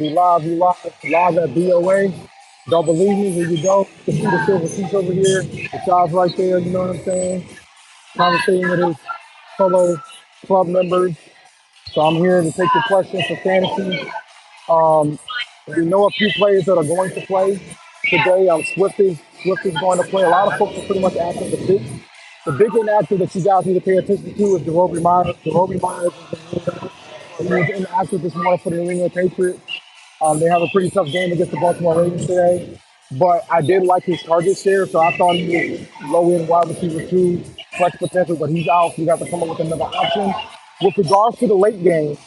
We live at BOA. Don't believe me? Here you go. You can see the silver seats over here. The child's right there. You know what I'm saying? Conversating with his fellow club members. So I'm here to take your questions for fantasy. Um, we know a few players that are going to play today. Swift is going to play. A lot of folks are pretty much active. The big inactive that you guys need to pay attention to is Jarobi Myers. Jarobi Myers was inactive this morning for the New England Patriots. They have a pretty tough game against the Baltimore Ravens today. But I did like his target share, so I thought he was low end wide receiver two, flex potential, but he's out. So you have to come up with another option. With regards to the late game,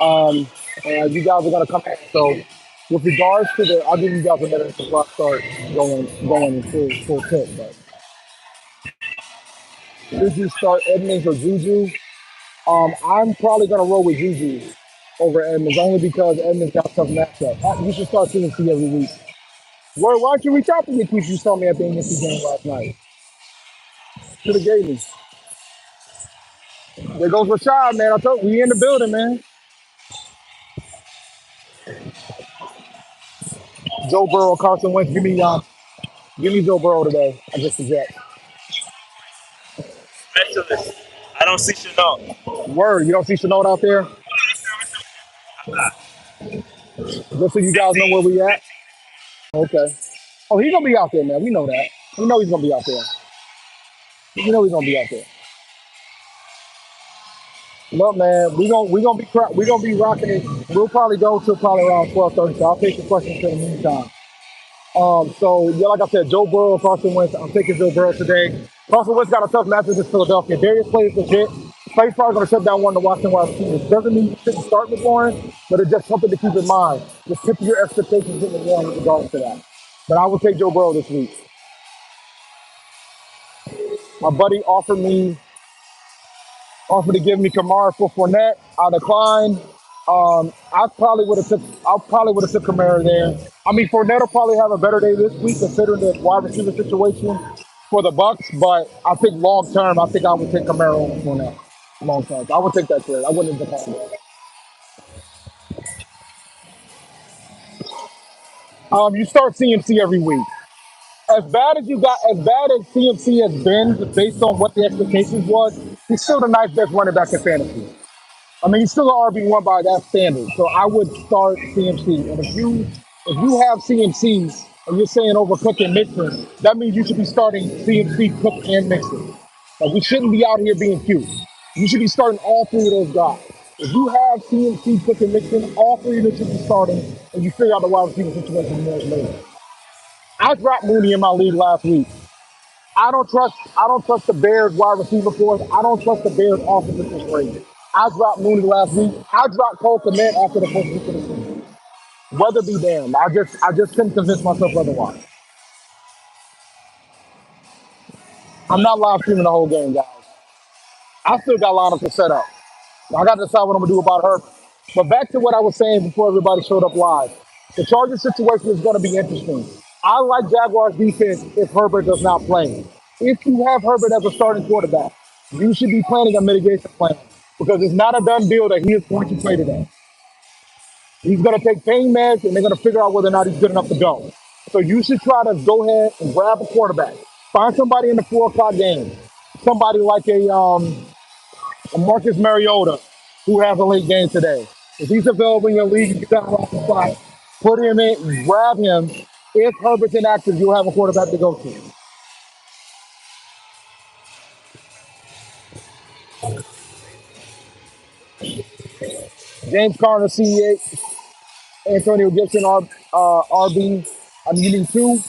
um, you guys are going to come in. So with regards to I'll give you guys a minute before I start going in full tip. But should you start Edmonds or Juju? I'm probably going to roll with Juju over Edmonds only because Edmonds got a tough matchup. You should start seeing C every week. Why don't you reach out to me, Keith? You saw me at the NC game last night. Should have gave me. There goes Rashad, man. I told we in the building, man. Joe Burrow, Carson Wentz. Give me Joe Burrow today. I just suggest. Specialist. I don't see Chanel. Word, you don't see Chenault out there? Just so you guys know where 15. we at. Okay. Oh, he's gonna be out there, man. We know that. We know he's gonna be out there. We know he's gonna be out there. Look, man, we gonna be rocking it. We'll probably go till probably around 12:30. So I'll take the questions in the meantime. So yeah, like I said, Joe Burrow, Carson Wentz. I'm taking Joe Burrow today. Carson Wentz got a tough match against Philadelphia. Darius Slay is legit. Slay's probably going to shut down one of the Washington wide receivers. Doesn't mean you shouldn't start with Warren, but it's just something to keep in mind. Just put your expectations in the Warren with regards to that. But I will take Joe Burrow this week. My buddy offered to give me Kamara for Fournette. I declined. I probably would have took Kamara there. I mean, Fournette will probably have a better day this week considering the wide receiver situation for the Bucks. But I think long term, I think I would take Kamara over Fournette. Long term, I would take that trade. I wouldn't have declined it. You start CMC every week. As bad as CMC has been, based on what the expectations was, he's still the ninth best running back in fantasy. I mean, he's still an RB1 by that standard. So I would start CMC. And if you have CMC and you're saying over Cook and Mixon, that means you should be starting CMC, Cook, and Mixon. Like we shouldn't be out here being cute. You should be starting all three of those guys. If you have CMC, Cook, and Mixon, all three of them should be starting, and you figure out the wide receiver situation more later. I dropped Mooney in my league last week. I don't trust the Bears wide receiver force. I don't trust the Bears offensive this rate. I dropped Mooney last week. I dropped Cole Komet after the first week of the season. Weather be damned. I just couldn't convince myself otherwise. I'm not live streaming the whole game, guys. I still got lineups to set up. I got to decide what I'm gonna do about her. But back to what I was saying before everybody showed up live. The Chargers situation is going to be interesting. I like Jaguars defense if Herbert does not play. If you have Herbert as a starting quarterback, you should be planning a mitigation plan because it's not a done deal that he is going to play today. He's going to take pain meds and they're going to figure out whether or not he's good enough to go. So you should try to go ahead and grab a quarterback. Find somebody in the 4 o'clock game. Somebody like a Marcus Mariota, who has a late game today. If he's available in your league, you got him off the spot. Put him in, grab him. If Herbert's inactive, you'll have a quarterback to go to. James Conner, CEA, Antonio Gibson, RB. I'm using two.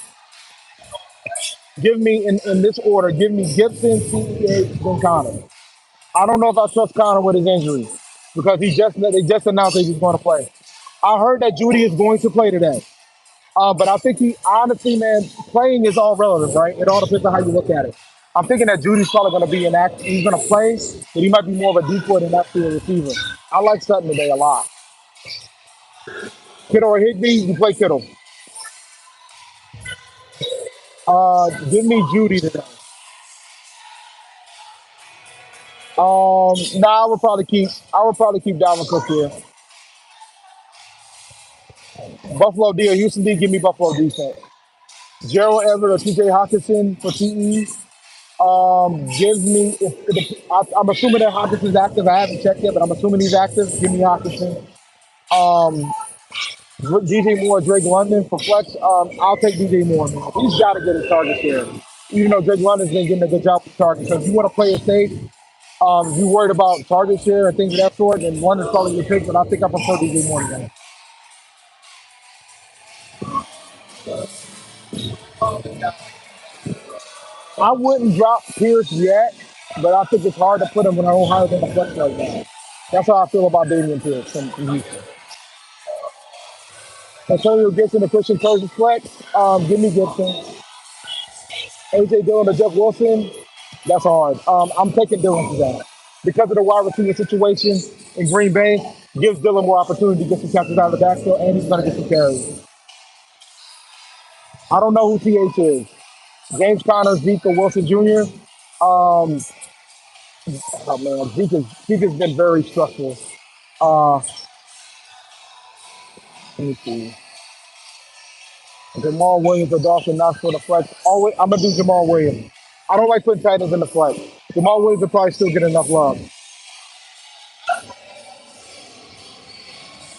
Give me in this order. Give me Gibson, CEA, then Connor. I don't know if I trust Connor with his injury because they just announced that he's going to play. I heard that Judy is going to play today. But I think he honestly, man, playing is all relative, right? It all depends on how you look at it. I'm thinking that Judy's probably going to be an act. He's going to play, but he might be more of a decoy than actually a receiver. I like Sutton today a lot. Kittle or Higby, you play Kittle. Give me Judy today. Nah, I would probably keep Dalvin Cook here. Buffalo D or Houston D, give me Buffalo defense. Gerald Everett or TJ Hawkinson for TE. Gives me, I'm assuming that Hawkinson's active. I haven't checked yet, but I'm assuming he's active. Give me Hawkinson. Um, DJ Moore, Drake London for flex. I'll take DJ Moore, man. He's got to get his target share. Even though Drake London's been getting a good job with target. So if you want to play it safe, if you worried about target share and things of that sort, then London's probably your pick, but I think I prefer DJ Moore today. I wouldn't drop Pierce yet, but I think it's hard to put him when I don't higher than the flex right now. That's how I feel about Damian Pierce from Houston. Antonio Gibson and Christian Kirk's flex. Give me Gibson. AJ Dillon or Jeff Wilson. That's hard. I'm taking Dillon today. Because of the wide receiver situation in Green Bay, gives Dillon more opportunity to get some catches out of the backfield, and he's going to get some carries. I don't know who TH is. James Conner, Zeke, or Wilson Jr. Um, oh man, Zeke has been very stressful. Uh, let me see. Jamal Williams or Dawson Knox for the flex. Always, I'm gonna do Jamal Williams. I don't like putting tight ends in the flex. Jamal Williams will probably still get enough love.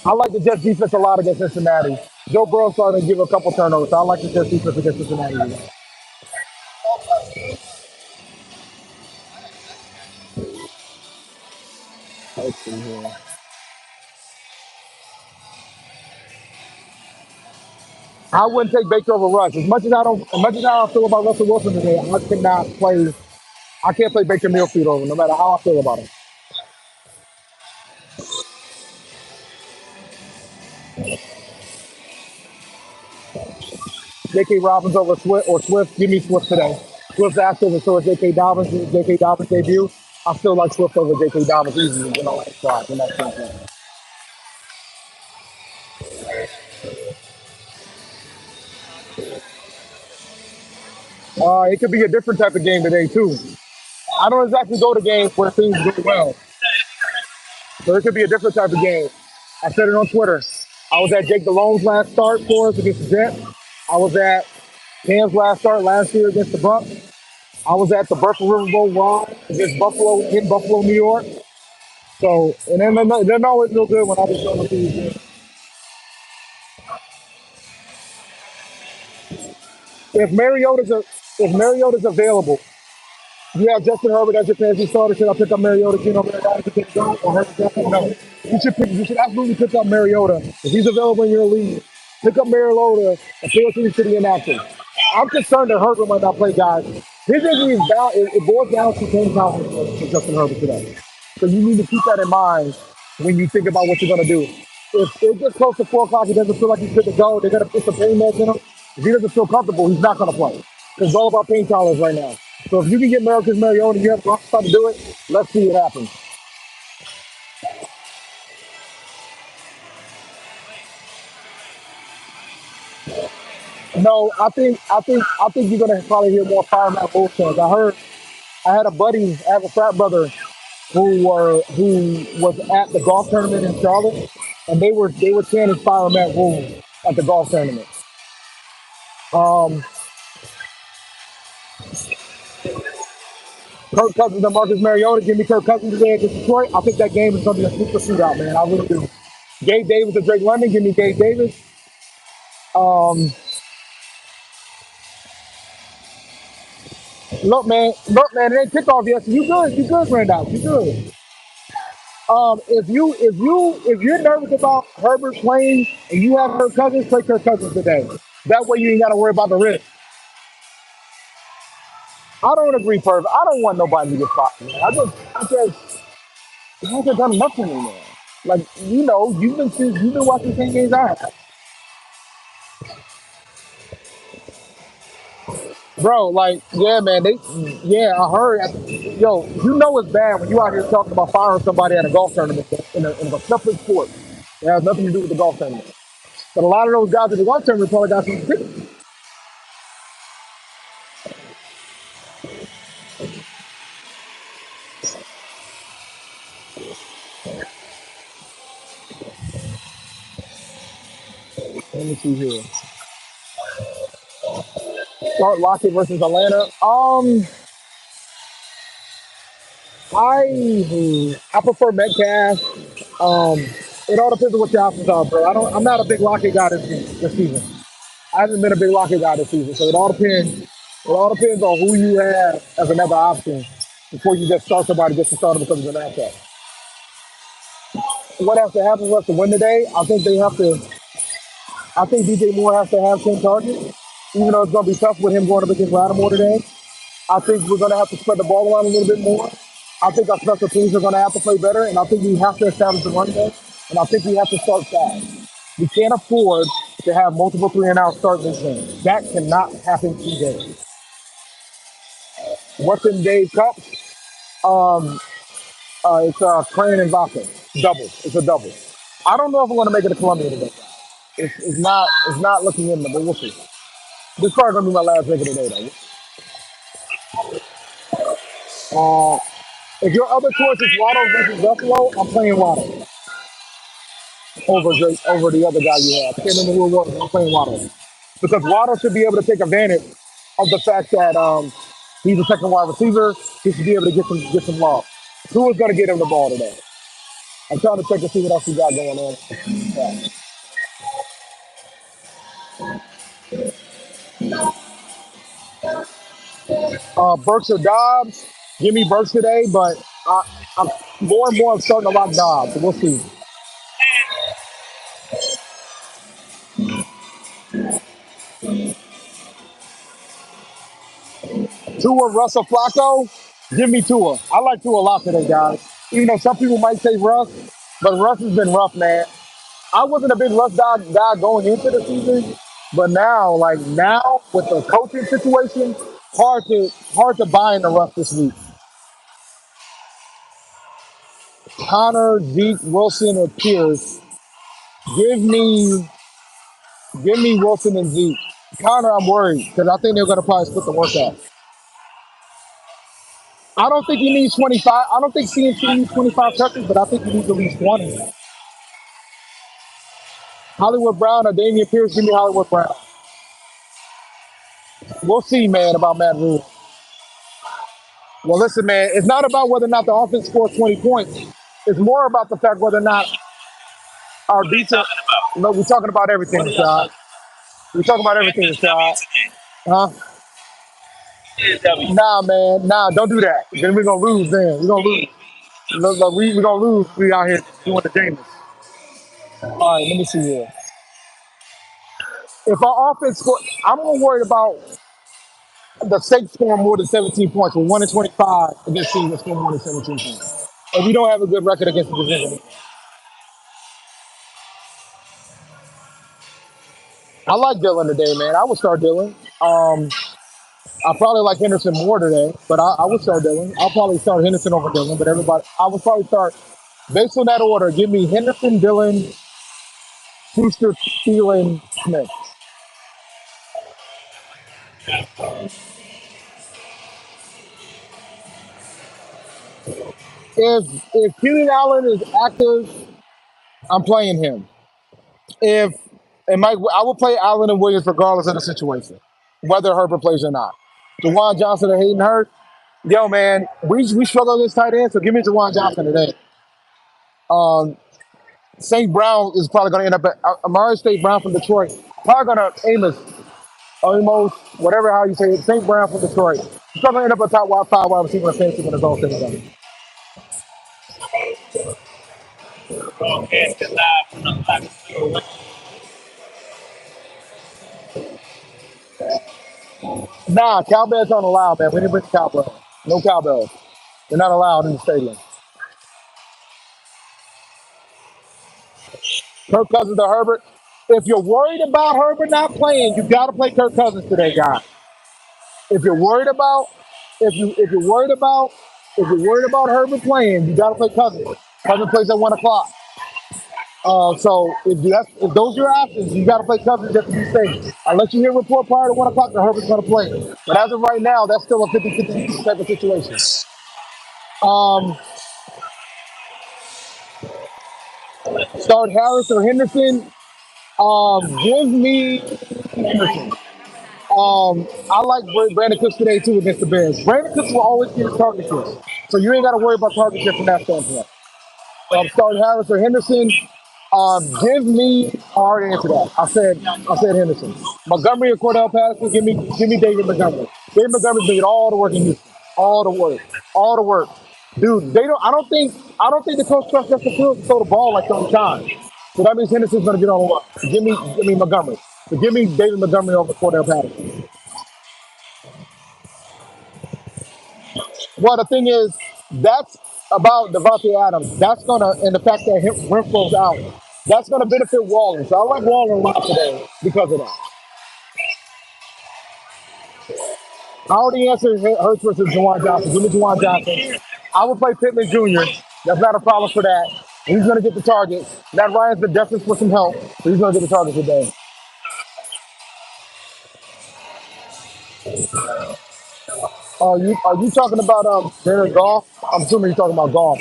I like the Jets defense a lot against Cincinnati. Joe Burrow starting to give a couple turnovers, so I like the Jets defense against Cincinnati. Let's see here. I wouldn't take Baker over Russ. As much as I feel about Russell Wilson today, I cannot play. I can't play Baker Mayfield over, no matter how I feel about him. J.K. Dobbins over Swift or Swift. Give me Swift today. Swift's active, and so is J.K. Dobbins. J.K. Dobbins debut. I still like Swift over J.K. Dobbins easily in all that spot in that sense. It could be a different type of game today too. I don't exactly go to games where things go well, so it could be a different type of game. I said it on Twitter. I was at Jake Delhome's last start for us against the Jets. I was at Cam's last start last year against the Bucks. I was at the Burford River Bowl Ron against Buffalo in Buffalo, New York. So, and then they're always real good when I just show them to you. If Mariota's a, if Mariota's available, you have Justin Herbert as your fantasy starter. Should I pick up Mariota? You know, Mariota to pick go or Herbert? Justin? No. You should absolutely pick up Mariota if he's available in your league. Pick up Mariota and feel free to the inactive. I'm concerned that Herbert might not play, guys. His injury is down. It boils down to game confidence for Justin Herbert today. So you need to keep that in mind when you think about what you're going to do. If it gets close to 4 o'clock, he doesn't feel like he's good to go. They're going to put some pain meds in him. If he doesn't feel comfortable, he's not going to play. Because it's all about pain tolerance right now. So if you can get Marcus Mariota and you have the time to do it, let's see what happens. No, I think you're gonna probably hear more fire Matt Wolf chants. I had a buddy, I have a frat brother who was at the golf tournament in Charlotte, and they were chanting fire Matt Wolf at the golf tournament. Um, Kirk Cousins and Marcus Mariota, give me Kirk Cousins today against Detroit. I think that game is gonna be a super shootout, man. I really do. Gabe Davis and Drake London, give me Gabe Davis. Um, look, man, it ain't kickoff yet. So you good, Randolph, you good. If you're nervous about Herbert playing and you have Kirk Cousins, play Kirk Cousins today. That way you ain't got to worry about the risk. I don't agree, Perv. I don't want nobody to get fired, man. It hasn't done enough for me, man. Like you've been watching the same games I have, bro. Like yeah, man. Yeah, I heard. Yo, you know it's bad when you out here talking about firing somebody at a golf tournament in a separate sport. It has nothing to do with the golf tournament. But a lot of those guys at the golf tournament probably got some tickets. Let me see here. Start Lockett versus Atlanta. I prefer Metcalf. Um, it all depends on what your options are, bro. I'm not a big Lockett guy this season. I haven't been a big Lockett guy this season, so it all depends. It all depends on who you have as another option before you just start somebody just to start them because of the matchup. What has to happen for us to win today? I think DJ Moore has to have 10 targets, even though it's going to be tough with him going up against Lattimore today. I think we're going to have to spread the ball around a little bit more. I think our special teams are going to have to play better, and I think we have to establish the run game, and I think we have to start fast. We can't afford to have multiple three and out start this game. That cannot happen today. What's in Dave Cup? Um, it's Crane and Vaca. Double. It's a double. I don't know if I'm going to make it to Columbia today. It's not looking in, but we'll see. This probably going to be my last drink of the day, though. If your other choice is Waddle versus Buffalo, I'm playing Waddle over the other guy you have. I can't remember who it was. I'm playing Waddle because Waddle should be able to take advantage of the fact that he's a second wide receiver. He should be able to get some love. Who is going to get him the ball today? I'm trying to check to see what else we got going on. Yeah. Burks or Dobbs? Give me Burks today, but I'm more and more I'm starting to like Dobbs. So we'll see. Tua, Russell, Flacco. Give me Tua. I like Tua a lot today, guys. Even though some people might say Russ, but Russ has been rough, man. I wasn't a big Russ guy going into the season, but now with the coaching situation, hard to buy into Russ this week. Connor, Zeke, Wilson, or Pierce. Give me give me Wilson and Zeke. Connor, I'm worried because I think they're going to probably split the workout. I don't think he needs 25. I don't think CMC needs 25 touches, but I think he needs at least 20. Hollywood Brown or Damian Pierce, give me Hollywood Brown. We'll see, man, about Matt Rule. Well, listen, man, it's not about whether or not the offense scores 20 points. It's more about the fact whether or not our What are you defense. talking about? No, we're talking about everything, What are y'all Rashad. talking? We're talking about everything, Panthers W Rashad. today. Huh? Panthers W. Nah, man, nah, don't do that. Then we're gonna lose. Then we're gonna lose. Look, we're gonna lose. We out here doing the Jameis. All right, let me see here. If our offense score, I'm more worried about the Saints scoring more than 17 points. We're 1 and 25 against teams that score more than 17 points. And we don't have a good record against the division. I like Dylan today, man. I would start Dylan. I probably like Henderson more today, but I would start Dylan. I'll probably start Henderson over Dylan, but I would probably start based on that order. Give me Henderson, Dylan, Schuster, Thielen, Smith. If Keenan Allen is active, I'm playing him. If and Mike, I will play Allen and Williams regardless of the situation, whether Herbert plays or not. Jawan Johnson or Hayden Hurst. Yo, man, we struggle against tight end, so give me Jawan Johnson today. Um, St. Brown is probably going to end up at Amari St. Brown from Detroit. Probably going to Amos, whatever how you say it. St. Brown from Detroit. He's probably going to end up a top five wide receiver in fantasy when it's all said and done. Broadcast live from the Black. Nah, cowbells aren't allowed, man. We didn't bring the cowbells. No cowbells. They're not allowed in the stadium. Kirk Cousins or Herbert. If you're worried about Herbert not playing, you got to play Kirk Cousins today, guys. If you're worried about, if you're worried about, if you're worried about Herbert playing, you got to play Cousins. Cousins plays at 1 o'clock. So if those are your options, you got to play Cousins just to be safe. Unless you hear a report prior to 1 o'clock that Herbert's going to play. But as of right now, that's still a 50-50 type of situation. Um, Start Harris or Henderson. Give me Henderson. I like Brandon Cooks today too against the Bears. Brandon Cooks will always get his target share, so you ain't got to worry about target share from that standpoint. Starting Harris or Henderson. Give me hard answer that. I said Henderson. Montgomery or Cordell Patterson. Give me David Montgomery. David Montgomery's been all the work in Houston. All the work. All the work. Dude, they don't. I don't think the coach trusts Justin Fields to throw the ball like 30 times. So that means Henderson's going to get on the run. Give me Montgomery. So give me David Montgomery over Cordell Patterson. Well, the thing is, that's about Devontae Adams. That's gonna, and the fact that Renfro's out, that's gonna benefit Waller. So I like Waller a lot today because of that. I already answered Hurts versus Jawan Johnson. Give me Jawan Johnson. I will play Pittman Jr. That's not a problem for that. He's gonna get the targets. Matt Ryan's been destined for some help, so he's gonna get the targets today. Are you talking about Jared Goff? I'm assuming you're talking about Goff.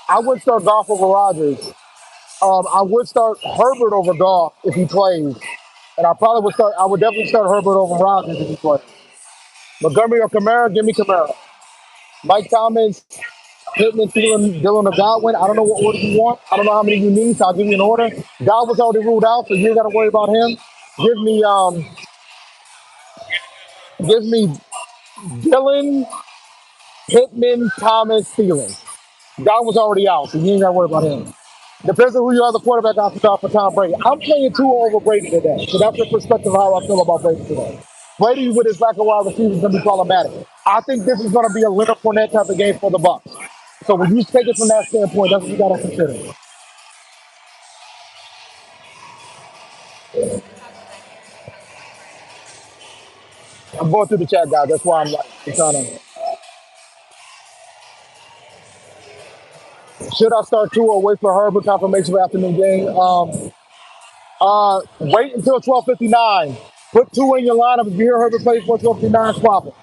I would start Goff over Rodgers. I would start Herbert over Goff if he plays, and I probably would start. I would definitely start Herbert over Rodgers if he plays. Montgomery or Kamara, give me Kamara. Mike Thomas, Pittman, Thielen, Dylan, or Godwin. I don't know what order you want. I don't know how many you need, so I'll give you an order. God was already ruled out, so you ain't got to worry about him. Give me, um, give me Dylan, Pittman, Thomas, Thielen. God was already out, so you ain't got to worry about him. Depends on who your other quarterback options are for Tom Brady. I'm playing two over Brady today, so that's the perspective of how I feel about Brady today. Brady with his lack of wide receivers is going to be problematic. I think this is going to be a Leonard Fournette type of game for the Bucks. So when you take it from that standpoint, that's what you got to consider. I'm going through the chat, guys. That's why I'm trying to. Should I start two or wait for Herbert confirmation for afternoon game? Wait until 12:59. Put two in your lineup. If you hear Herbert play for 12:59, swap it.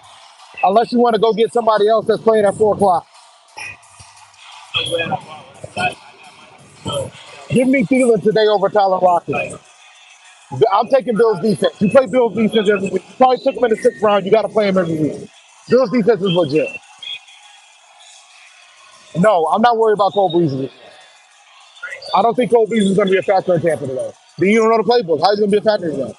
Unless you want to go get somebody else that's playing at 4 o'clock. Give me Thielen today over Tyler Lockett. I'm taking Bills defense. You play Bills defense every week. You probably took him in the sixth round. You got to play him every week. Bills defense is legit. No, I'm not worried about Cole Beasley. I don't think Cole Beasley is going to be a factor in Tampa today. But you don't know the playbook. How's he going to be a factor today?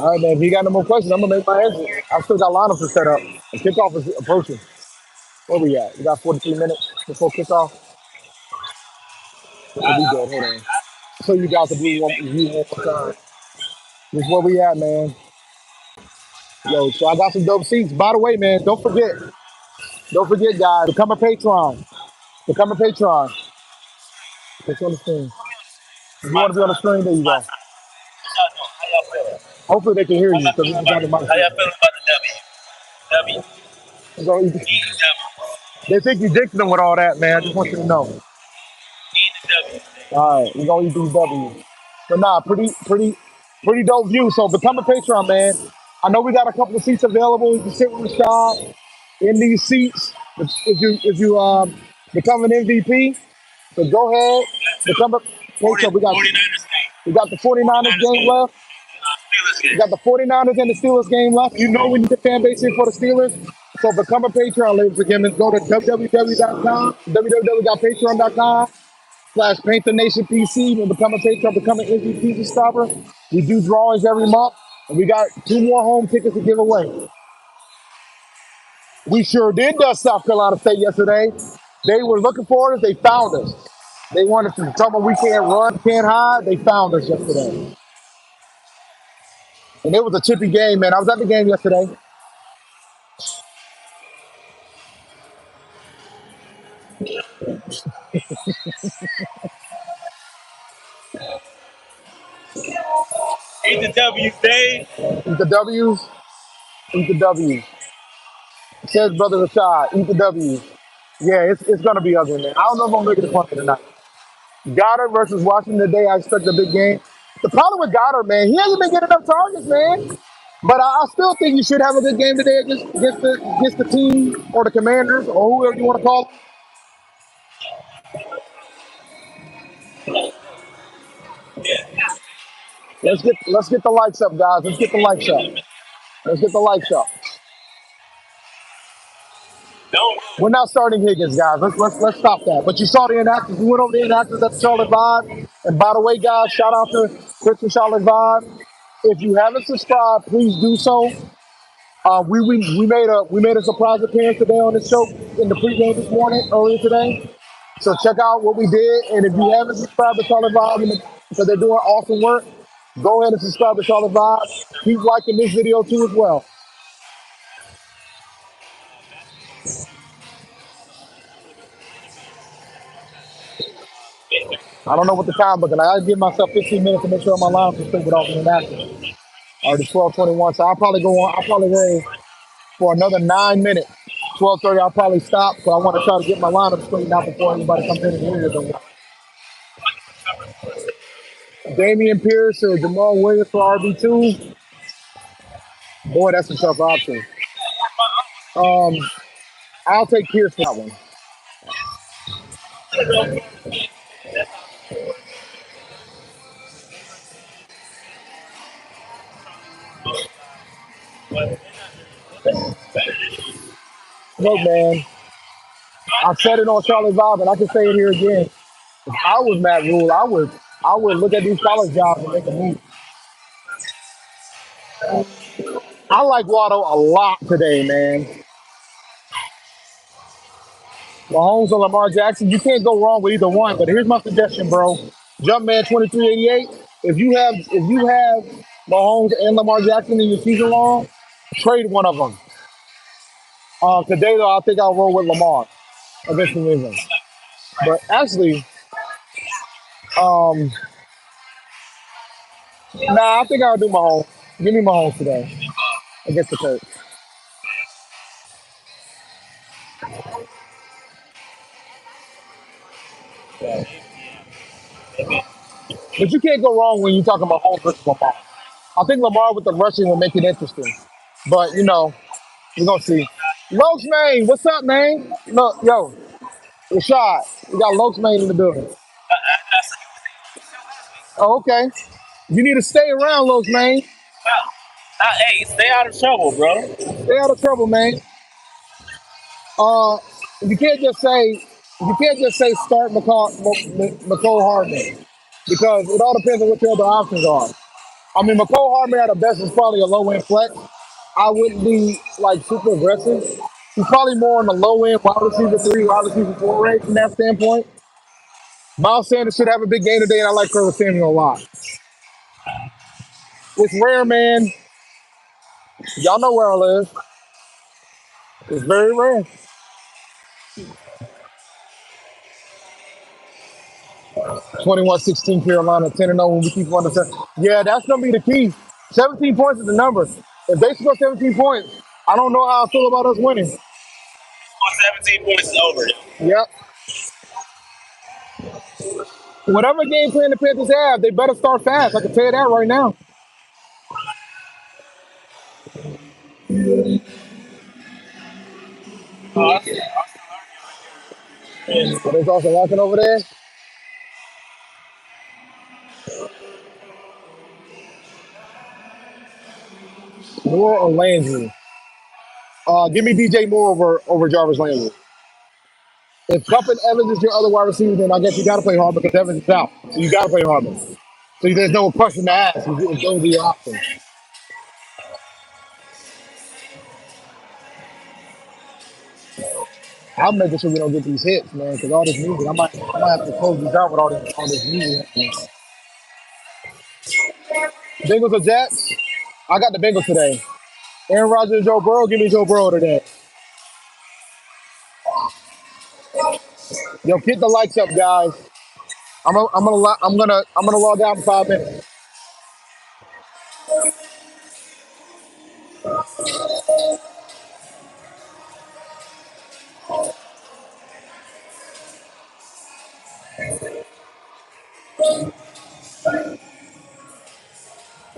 All right, man. If you got no more questions, I'm going to make my exit. I've still got lineups to set up. And kickoff is approaching. Where we at? We got 43 minutes before kickoff. So we good. Hold on. So you guys will view one more time. This is where we at, man. Yo, so I got some dope seats. By the way, man, don't forget, guys, become a patron. Become a patron. It's on the screen. If you want to be on the screen, there you go. How y'all feeling? Hopefully they can hear How you y'all because feeling this is about on it? the mic. How y'all feeling about the W? W. So Need the W. they think you dicking them with all that, man. I just want you to know. Need the W. All right, we're gonna eat these W's. But nah, pretty dope view. So become a patron, man. I know we got a couple of seats available. You can sit with Rashad in these seats. If you become an MVP, so go ahead, become a 40, patron. We got 49ers game. we got the 49ers 49ers game game. left. Steelers We game. got the 49ers and the Steelers game left. You know we need the fan base here for the Steelers. So become a Patreon, ladies and gentlemen. Go to www.patreon.com/Paint the Nation PC and become a Patreon, become an MVP subscriber. We do drawings every month. And we got two more home tickets to give away. We sure did dust South Carolina State yesterday. They were looking for us. They found us. They wanted to tell me we can't run, can't hide. They found us yesterday. And it was a chippy game, man. I was at the game yesterday. Need the W, Dave. Eat the W's. Eat the W's. Says brother Rashad, eat the W. Yeah, it's gonna be ugly, man. I don't know if I'm making the point tonight. Goddard versus Washington today. I expect a big game. The problem with Goddard, man, he hasn't been getting enough targets, man. But I still think you should have a good game today against the team or the Commanders or whoever you want to call them. Let's get the lights up, guys. Let's get the lights up. Let's get the lights up. Don't We're not starting Higgins, guys. Let's stop that. But you saw the inactives. We went over the inactives at the Charlotte Vibe. And by the way, guys, shout out to Chris and Charlotte Vibe. If you haven't subscribed, please do so. We made a surprise appearance today on this show in the pregame this morning, earlier today. So check out what we did. And if you haven't subscribed to Charlotte Vibe because they're doing awesome work, go ahead and subscribe to Charlotte Vibe. Keep liking this video too as well. I don't know what the time, but I gotta give myself 15 minutes to make sure my line is straight without being active. Already 12:21, so I'll probably go on. I'll probably go for another 9 minutes. 12:30, I'll probably stop, but I want to try to get my lineup straightened out before anybody comes in and hears it. Damian Pierce or Jamal Williams for RB2. Boy, that's a tough option. Um, I'll take Pierce for that one. Look, man, I said it on Charlie Vibe, and I can say it here again. If I was Matt Rule, I would look at these college jobs and make a move. I like Waddle a lot today, man. Mahomes or Lamar Jackson, you can't go wrong with either one. But here's my suggestion, bro. Jumpman 2388. If you have Mahomes and Lamar Jackson in your season long, trade one of them. Today though, I think I'll roll with Lamar against New England. But actually, um, nah, I think I'll do Mahomes. Give me Mahomes today against the Colts. But you can't go wrong when you're talking about Mahomes versus Lamar. I think Lamar with the rushing will make it interesting. But we're gonna see. Lokes, man, what's up, man? Look, yo, Rashad, we got Lokes, man, in the building. Oh, okay. You need to stay around, Lokes, man. hey, stay out of trouble, bro. Stay out of trouble, man. Uh, you can't just say start McCole Hardman because it all depends on what your other options are. I mean, McCole Hardman at the best is probably a low end flex. I wouldn't be like super aggressive. He's probably more on the low end wide receiver three, wide receiver four range from that standpoint. Miles Sanders should have a big game today, and I like Curtis Samuel a lot. It's rare, man. Y'all know where I live. It's very rare. 21-16 Carolina, 10-0 when we keep running. Yeah, that's going to be the key. 17 points is the number. If they score 17 points, I don't know how I feel about us winning. 17 points is over. Yep. Whatever game plan the Panthers have, they better start fast. I can tell you that right now. But there's also walking over there. Moore or Landry? Give me DJ Moore over Jarvis Landry. If Cup and Evans is your other wide receiver, then I guess you got to play Hardman because Evans is out. So you got to play Hardman. So there's no question to ask. Those are your options. I'm making sure we don't get these hits, man, because all this music, I might have to close these out with all this music. Bengals or Jets? I got the Bengals today. Aaron Rodgers, Joe Burrow. Give me Joe Burrow today. Yo, get the lights up, guys. I'm gonna log out in 5 minutes.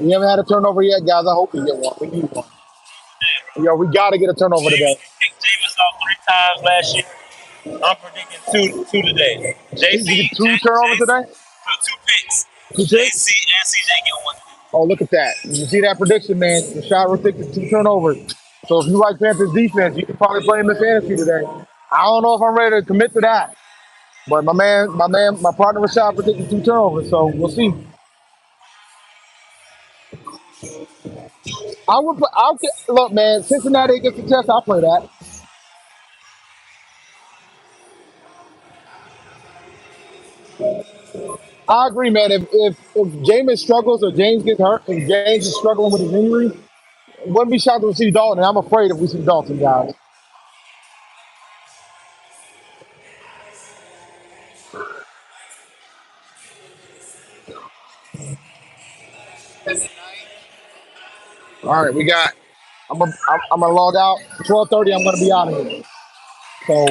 We haven't had a turnover yet, guys. I hope we get one. We need one. Yo, we got to get a turnover today. Jameis off 3 times last year. I'm predicting two today. We get two turnovers today. Two picks. Two picks. JC and CJ get one. Oh, look at that. You see that prediction, man. Rashad predicted two turnovers. So if you like Panthers defense, you can probably play him in fantasy today. I don't know if I'm ready to commit to that. But my partner Rashad predicted two turnovers, so we'll see. I would play, look, man. Cincinnati against the Jets, I'll play that. I agree, man. If Jameis struggles or James gets hurt, if James is struggling with his injury, wouldn't be shocked to see Dalton. And I'm afraid if we see Dalton, guys. All right, we got. I'm gonna log out. 12:30. I'm gonna be out of here. So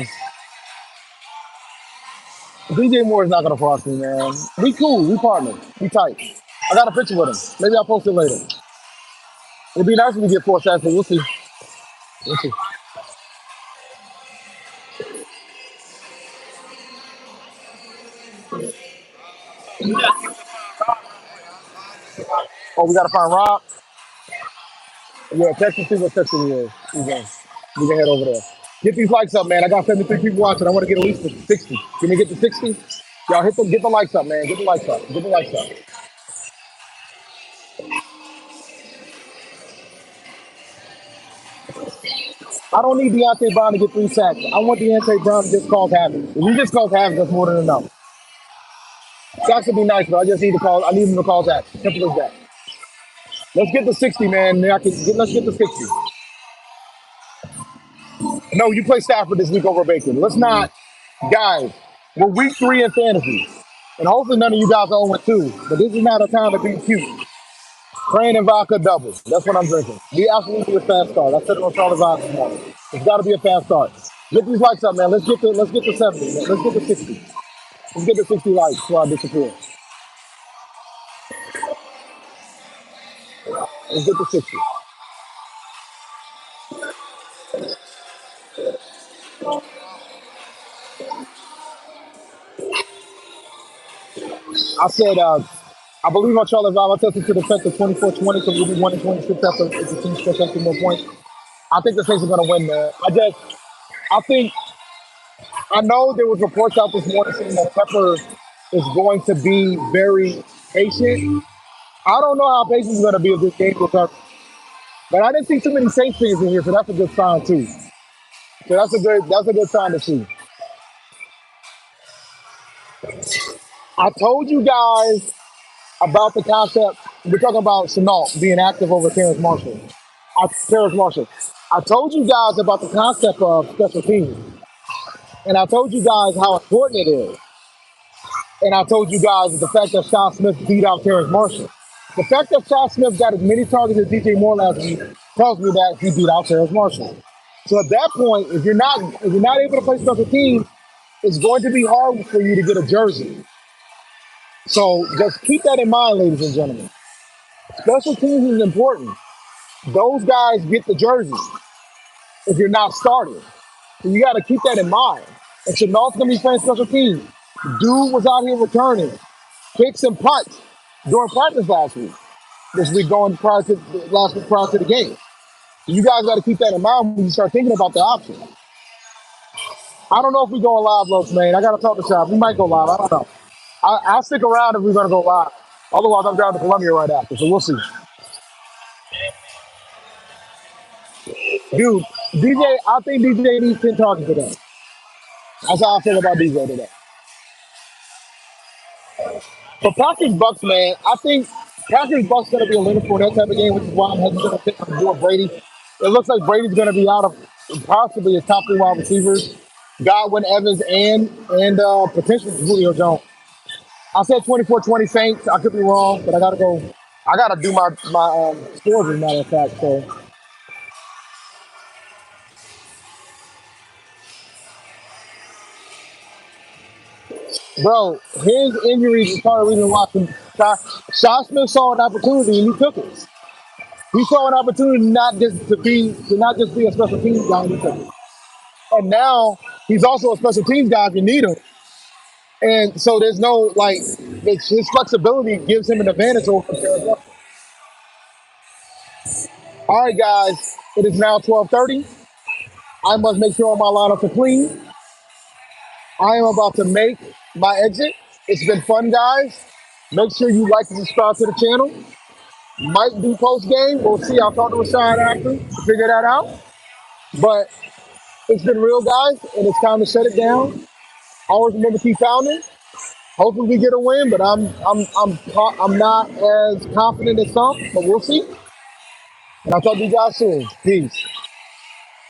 DJ Moore is not gonna cross me, man. We cool. We partners. We tight. I got a picture with him. Maybe I'll post it later. It'd be nice if we get 4 sacks, but we'll see. We'll see. Oh, we gotta find Rob. Yeah, text and see what section he is. We can head over there. Get these likes up, man. I got 73 people watching. I want to get at least to 60. Can we get to 60? Y'all get the likes up, man. Get the likes up. Get the likes up. I don't need Deontay Brown to get 3 sacks. I want Deontay Brown to just cause havoc. If he just calls havoc, that's more than enough. Sacks would be nice, but I just need to call. I need him to call that. Simple as that. Let's get to 60, man. Let's get to 60. No, you play Stafford this week over Bacon. Let's not, guys. We're week 3 in fantasy, and hopefully none of you guys are 0-2. But this is not a time to be cute. Crane and vodka double. That's what I'm drinking. Be absolutely a fast start. I said it on Charlie Vodka this morning. It's got to be a fast start. Get these likes up, man. Let's get to 70. Man. Let's get to 60. Let's get to 60 likes before I disappear. Let's get to 60. I said, I believe on Charlie Vodka. I tested to the effect of 24-20, so we'll be 1-26 after if the team scores 50 more points. I think the Saints are going to win, man. I think, I know there was reports out this morning saying that Pepper is going to be very patient. I don't know how patient he's going to be if this game goes up. But I didn't see too many Saints fans in here, so that's a good sign too. So that's a good sign to see. I told you guys about the concept. We're talking about Chenault being active over Terrence Marshall. Terrence Marshall. I told you guys about the concept of special teams, and I told you guys how important it is. And I told you guys the fact that Sean Smith beat out Terrence Marshall. The fact that Sean Smith got as many targets as DJ Moore last week tells me that he beat out Terrence Marshall. So at that point, if you're not able to play special teams, it's going to be hard for you to get a jersey. So just keep that in mind, ladies and gentlemen. Special teams is important. Those guys get the jersey if you're not starting. So you got to keep that in mind. And Chenault's going to be playing special teams. Dude was out here returning kicks and punts during practice last week. This week going last week prior to the game. You guys got to keep that in mind when you start thinking about the option. I don't know if we going live, Los, man. I got to talk to Shop. We might go live. I don't know. I'll stick around if we're going to go live. Otherwise, I'm driving to Columbia right after, so we'll see. Dude, I think DJ needs 10 targets today. That's how I feel about DJ today. For Packers Bucks, man, I think Packers Bucks going to be a little for that type of game, which is why I'm hesitant to pick on George Brady. It looks like Brady's going to be out of possibly his top 3 wide receivers, Godwin, Evans, and potentially Julio Jones. I said 24-20 Saints. I could be wrong, but I got to go. I got to do my scores as a matter of fact. So, bro, his injuries is part of the reason why Shaw Smith saw an opportunity and he took it. He saw an opportunity not just be a special teams guy. And he took it. And now he's also a special teams guy if you need him. And so there's no like his flexibility gives him an advantage over Terrence Russell. All right, guys, it is now 12:30. I must make sure all my lineups are clean. I am about to make my exit. It's been fun, guys. Make sure you like and subscribe to the channel. Might do post game. We'll see. I'll talk to Rashad after to figure that out. But it's been real, guys, and it's time to shut it down. Always remember to keep pounding. Hopefully we get a win, but I'm not as confident as some, but we'll see. And I'll talk to you guys soon. Peace.